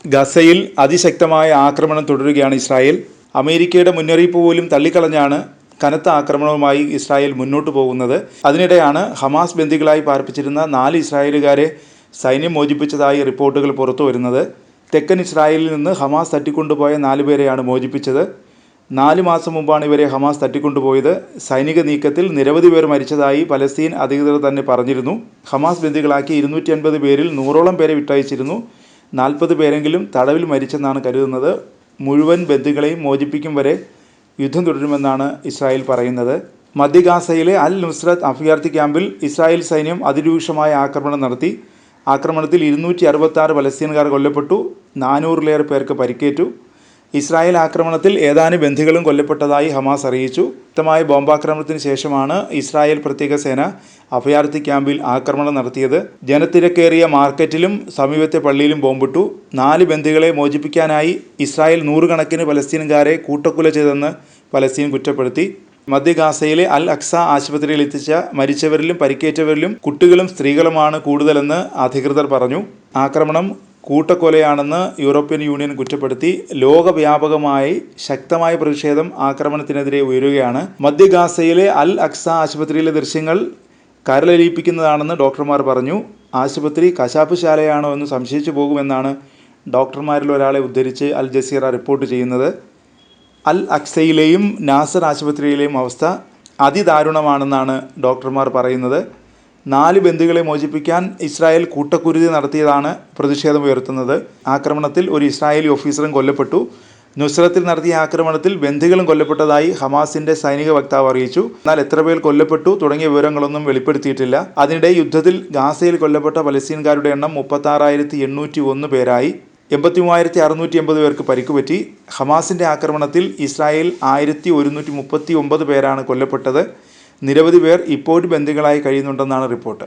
ഗസയിൽ അതിശക്തമായ ആക്രമണം തുടരുകയാണ് ഇസ്രായേൽ. അമേരിക്കയുടെ മുന്നറിയിപ്പ് പോലും തള്ളിക്കളഞ്ഞാണ് കനത്ത ആക്രമണവുമായി ഇസ്രായേൽ മുന്നോട്ട് പോകുന്നത്. അതിനിടെയാണ് ഹമാസ് ബന്ദികളായി പാർപ്പിച്ചിരുന്ന 4 ഇസ്രായേലുകാരെ സൈന്യം മോചിപ്പിച്ചതായി റിപ്പോർട്ടുകൾ പുറത്തു വരുന്നത്. തെക്കൻ ഇസ്രായേലിൽ നിന്ന് ഹമാസ് തട്ടിക്കൊണ്ടുപോയ 4 പേരെയാണ് മോചിപ്പിച്ചത്. 4 മാസം മുമ്പാണ് ഇവരെ ഹമാസ് തട്ടിക്കൊണ്ടുപോയത്. സൈനിക നീക്കത്തിൽ നിരവധി പേർ മരിച്ചതായി പലസ്തീൻ അധികൃതർ തന്നെ പറഞ്ഞിരുന്നു. ഹമാസ് ബന്ദികളാക്കി 250 പേരിൽ 100ഓളം പേരെ വിട്ടയച്ചിരുന്നു. 40 പേരെങ്കിലും തടവിൽ മരിച്ചെന്നാണ് കരുതുന്നത്. മുഴുവൻ ബന്ദികളെയും മോചിപ്പിക്കും വരെ യുദ്ധം തുടരുമെന്നാണ് ഇസ്രായേൽ പറയുന്നത്. മധ്യ ഗാസയിലെ അൽ നുസ്രത്ത് അഭയാർത്ഥി ക്യാമ്പിൽ ഇസ്രായേൽ സൈന്യം അതിരൂക്ഷമായ ആക്രമണം നടത്തി. ആക്രമണത്തിൽ 266 പലസ്തീൻകാർ കൊല്ലപ്പെട്ടു, 400-ലേറെ പേർക്ക് പരിക്കേറ്റു. ഇസ്രായേൽ ആക്രമണത്തിൽ ഏതാനും ബന്ദികളും കൊല്ലപ്പെട്ടതായി ഹമാസ് അറിയിച്ചു. ശക്തമായ ബോംബാക്രമണത്തിന് ശേഷമാണ് ഇസ്രായേൽ പ്രത്യേക സേന അഭയാർത്ഥി ക്യാമ്പിൽ ആക്രമണം നടത്തിയത്. ജനത്തിരക്കേറിയ മാർക്കറ്റിലും സമീപത്തെ പള്ളിയിലും ബോംബിട്ടു. 4 ബന്ദികളെ മോചിപ്പിക്കാനായി ഇസ്രായേൽ 100 കണക്കിന് പലസ്തീൻകാരെ കൂട്ടക്കൊല ചെയ്തെന്ന് പലസ്തീൻ കുറ്റപ്പെടുത്തി. മധ്യ ഗാസയിലെ അൽ അക്സ ആശുപത്രിയിൽ എത്തിച്ച മരിച്ചവരിലും പരിക്കേറ്റവരിലും കുട്ടികളും സ്ത്രീകളുമാണ് കൂടുതലെന്ന് അധികൃതർ പറഞ്ഞു. ആക്രമണം കൂട്ടക്കൊലയാണെന്ന് യൂറോപ്യൻ യൂണിയൻ കുറ്റപ്പെടുത്തി. ലോകവ്യാപകമായി ശക്തമായ പ്രതിഷേധം ആക്രമണത്തിനെതിരെ ഉയരുകയാണ്. മധ്യ ഗാസയിലെ അൽ അക്സ ആശുപത്രിയിലെ ദൃശ്യങ്ങൾ കരളലിയിപ്പിക്കുന്നതാണെന്ന് ഡോക്ടർമാർ പറഞ്ഞു. ആശുപത്രി കശാപ്പുശാലയാണോ എന്ന് സംശയിച്ചു പോകുമെന്നാണ് ഡോക്ടർമാരിൽ ഒരാളെ ഉദ്ധരിച്ച് അൽ ജസീറ റിപ്പോർട്ട് ചെയ്യുന്നത്. അൽ അക്സയിലെയും നാസർ ആശുപത്രിയിലെയും അവസ്ഥ അതിദാരുണമാണെന്നാണ് ഡോക്ടർമാർ പറയുന്നത്. 4 ബന്ദികളെ മോചിപ്പിക്കാൻ ഇസ്രായേൽ കൂട്ടക്കുരുതി നടത്തിയതാണ് പ്രതിഷേധമുയർത്തുന്നത്. ആക്രമണത്തിൽ ഒരു ഇസ്രായേലി ഓഫീസറും കൊല്ലപ്പെട്ടു. നുസ്രത്തിൽ നടത്തിയ ആക്രമണത്തിൽ ബന്ദികളും കൊല്ലപ്പെട്ടതായി ഹമാസിന്റെ സൈനിക വക്താവ് അറിയിച്ചു. എന്നാൽ എത്ര പേർ കൊല്ലപ്പെട്ടു തുടങ്ങിയ വിവരങ്ങളൊന്നും വെളിപ്പെടുത്തിയിട്ടില്ല. അതിനിടെ യുദ്ധത്തിൽ ഗാസയിൽ കൊല്ലപ്പെട്ട പലസ്തീൻകാരുടെ എണ്ണം 36,801 പേരായി. 83,680 പേർക്ക് പരിക്കുപറ്റി. ഹമാസിന്റെ ആക്രമണത്തിൽ ഇസ്രായേൽ 1,139 പേരാണ് കൊല്ലപ്പെട്ടത്. നിരവധി പേർ ഇപ്പോഴും ബന്ദികളായി കഴിയുന്നുണ്ടെന്നാണ് റിപ്പോർട്ട്.